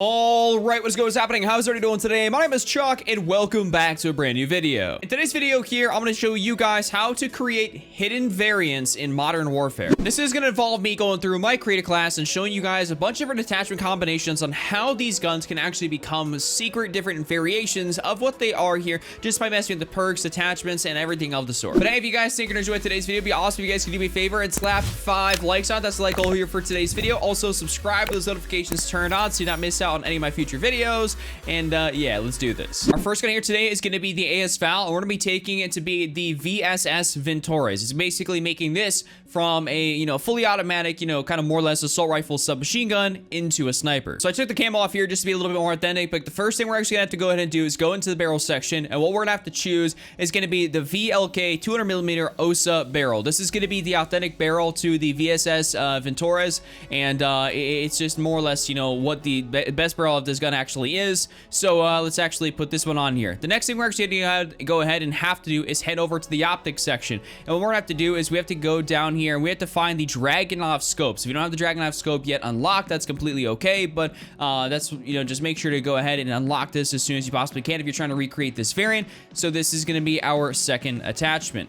All right, what's happening? How's everybody doing today? My name is Chuck, and welcome back to a brand new video. In today's video here, I'm going to show you guys how to create hidden variants in Modern Warfare. This is going to involve me going through my creator class and showing you guys a bunch of different attachment combinations on how these guns can actually become secret different variations of what they are here, just by messing with the perks, attachments, and everything of the sort. But hey, if you guys think you're going to enjoy today's video, it'd be awesome if you guys could do me a favor and slap 5 likes on it. That's the like goal here for today's video. Also, subscribe with those notifications turned on so you not miss out on any of my future videos. And yeah, let's do this. Our first gun here today is going to be the AS Val, and we're going to be taking it to be the VSS Ventores. It's basically making this from a, fully automatic, kind of more or less assault rifle submachine gun into a sniper. So I took the camo off here just to be a little bit more authentic, but the first thing we're actually gonna have to go ahead and do is go into the barrel section, and what we're gonna have to choose is gonna be the VLK 200mm OSA barrel. This is gonna be the authentic barrel to the VSS Ventores, and it's just more or less, what the best barrel of this gun actually is. So let's actually put this one on here. The next thing we're actually gonna go ahead and have to do is head over to the optics section, and what we're gonna have to do is we have to go down here and we have to find the Dragunov scope. So if you don't have the Dragunov scope yet unlocked, that's completely okay, but that's, just make sure to go ahead and unlock this as soon as you possibly can if you're trying to recreate this variant. So this is going to be our second attachment.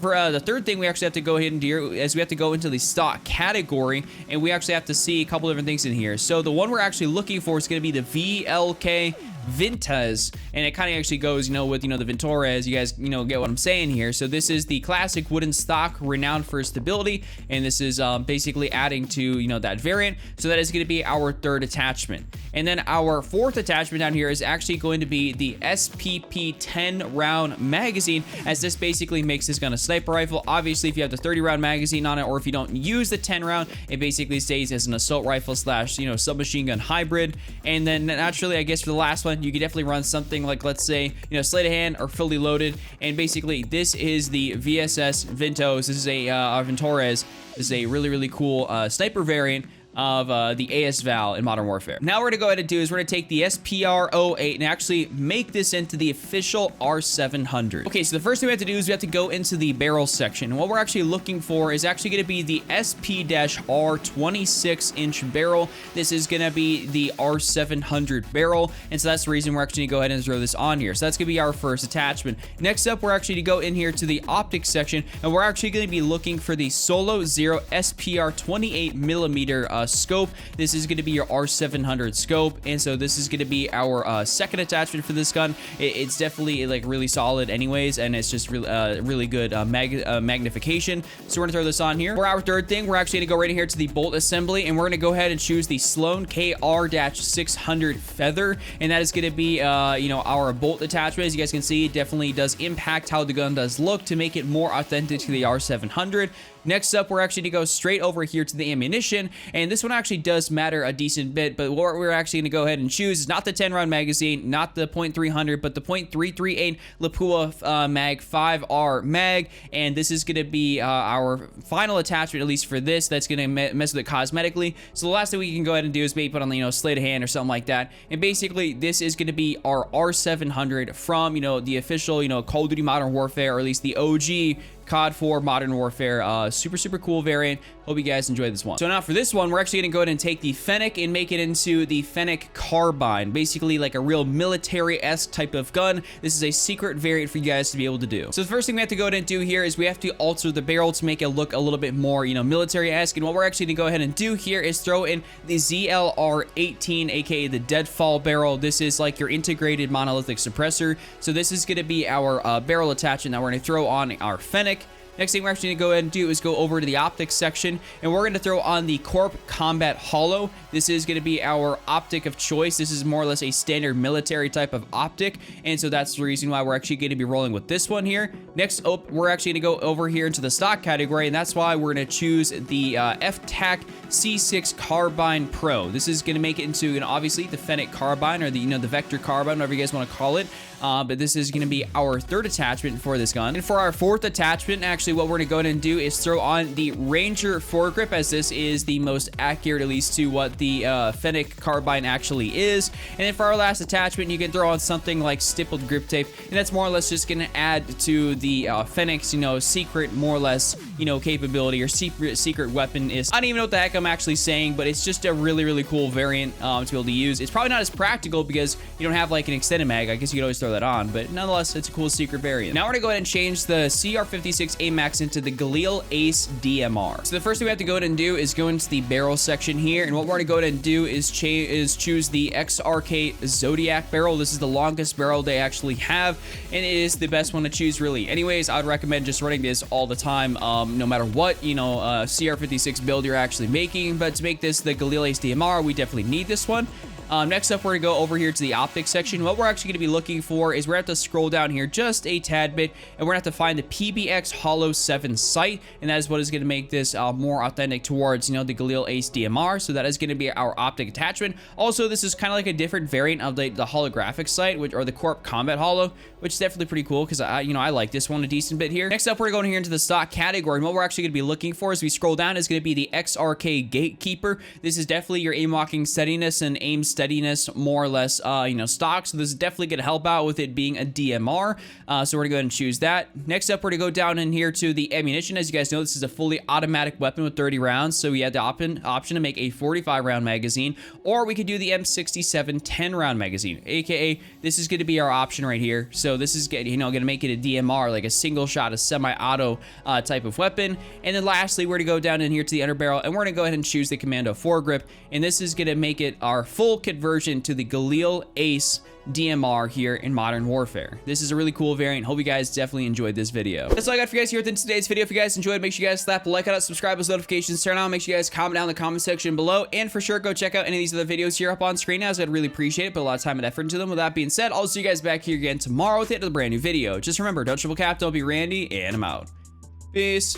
For the third thing we actually have to go ahead and do is we have to go into the stock category, and we actually have to see a couple different things in here. So the one we're actually looking for is going to be the VLK Vintez, and it kind of actually goes, with, the Ventores. You guys, get what I'm saying here. So this is the classic wooden stock, renowned for stability, and this is basically adding to, that variant. So that is going to be our third attachment. And then our fourth attachment down here is actually going to be the SPP 10 round magazine, as this basically makes this gun a sniper rifle. Obviously, if you have the 30 round magazine on it, or if you don't use the 10 round, it basically stays as an assault rifle slash, submachine gun hybrid. And then naturally, I guess for the last one, you could definitely run something like, let's say, sleight of hand or fully loaded. And basically, this is the VSS Ventos. This is a Ventores. This is a really cool sniper variant of the AS Val in Modern Warfare. Now we're gonna go ahead and do is we're gonna take the SPR08 and actually make this into the official R700. Okay, so the first thing we have to do is we have to go into the barrel section, and what we're actually looking for is actually gonna be the SP-R 26-inch barrel. This is gonna be the R700 barrel, and so that's the reason we're actually gonna go ahead and throw this on here. So that's gonna be our first attachment. Next up, we're actually gonna go in here to the optics section, and we're actually gonna be looking for the Solo Zero SPR 28mm scope. This is going to be your R700 scope, and so this is going to be our second attachment for this gun. It's definitely like really solid anyways, and it's just really good magnification. So we're gonna throw this on here. For our third thing, we're actually gonna go right in here to the bolt assembly, and we're gonna go ahead and choose the Sloan KR-600 Feather, and that is gonna be our bolt attachment. As you guys can see, it definitely does impact how the gun does look to make it more authentic to the R700. Next up, we're actually going to go straight over here to the ammunition, and this one actually does matter a decent bit, but what we're actually going to go ahead and choose is not the 10 round magazine, not the .300, but the .338 Lapua Mag 5R mag, and this is going to be our final attachment, at least for this, that's going to mess with it cosmetically. So the last thing we can go ahead and do is maybe put on the, sleight of hand or something like that, and basically this is going to be our R700 from, the official, Call of Duty Modern Warfare, or at least the OG COD 4 Modern Warfare. Super cool variant. Hope you guys enjoyed this one. So now for this one, we're actually gonna go ahead and take the FENNEC and make it into the FENNEC carbine, basically like a real military-esque type of gun. This is a secret variant for you guys to be able to do. So the first thing we have to go ahead and do here is we have to alter the barrel to make it look a little bit more, military-esque. And what we're actually gonna go ahead and do here is throw in the ZLR18, aka the Deadfall barrel. This is like your integrated monolithic suppressor. So this is gonna be our barrel attachment that we're gonna throw on our FENNEC. Next thing we're actually going to go ahead and do is go over to the optics section, and we're going to throw on the Corp Combat Hollow. This is going to be our optic of choice. This is more or less a standard military type of optic, and so that's the reason why we're actually going to be rolling with this one here. Next up, we're actually going to go over here into the stock category, and that's why we're going to choose the FTAC C6 Carbine Pro. This is going to make it into, obviously, the FENNEC carbine, or the, the Vector carbine, whatever you guys want to call it. But this is going to be our third attachment for this gun. And for our fourth attachment, actually, lastly, what we're going to go ahead and do is throw on the Ranger foregrip, as this is the most accurate, at least to what the FENNEC carbine actually is. And then for our last attachment, you can throw on something like stippled grip tape, and that's more or less just going to add to the FENNEC's, you know, secret, more or less, you know, capability, or secret weapon is. I don't even know what the heck I'm actually saying, but it's just a really cool variant to be able to use. It's probably not as practical because you don't have like an extended mag. I guess you could always throw that on, but nonetheless, it's a cool secret variant. Now we're gonna go ahead and change the CR56 AMAX into the Galil Ace DMR. So the first thing we have to go ahead and do is go into the barrel section here, and what we're gonna go ahead and do is choose the XRK Zodiac barrel. This is the longest barrel they actually have, and it is the best one to choose, really. Anyways, I'd recommend just running this all the time, no matter what, you know, CR56 build you're actually making. But to make this the Galil Ace DMR, we definitely need this one. Next up, we're gonna go over here to the optic section. What we're actually gonna be looking for is we're gonna have to scroll down here just a tad bit, and we're gonna have to find the PBX Holo 7 sight, and that is what is gonna make this more authentic towards, you know, the Galil Ace DMR. So that is gonna be our optic attachment. Also, this is kind of like a different variant of the holographic sight, or the Corp Combat Holo, which is definitely pretty cool because I like this one a decent bit here. Next up, we're going here into the stock category, and what we're actually gonna be looking for as we scroll down is gonna be the XRK Gatekeeper. This is definitely your aim locking steadiness and aim steadiness, more or less, stock. So this is definitely going to help out with it being a DMR. So we're going to go ahead and choose that. Next up, we're going to go down in here to the ammunition. As you guys know, this is a fully automatic weapon with 30 rounds. So we had the option to make a 45 round magazine, or we could do the M67 10 round magazine, aka this is going to be our option right here. So this is going to make it a DMR, like a single shot, a semi-auto type of weapon. And then lastly, we're going to go down in here to the underbarrel, and we're going to go ahead and choose the Commando foregrip, and this is going to make it our full conversion to the Galil Ace DMR here in Modern Warfare. This is a really cool variant. Hope you guys definitely enjoyed this video. That's all I got for you guys here within today's video. If you guys enjoyed, make sure you guys slap a like on it, subscribe with notifications turned on. Make sure you guys comment down in the comment section below, and for sure go check out any of these other videos here up on screen, as I'd really appreciate it. Put a lot of time and effort into them. With that being said, I'll see you guys back here again tomorrow with the end of the brand new video. Just remember, don't triple cap, don't be Randy, and I'm out. Peace.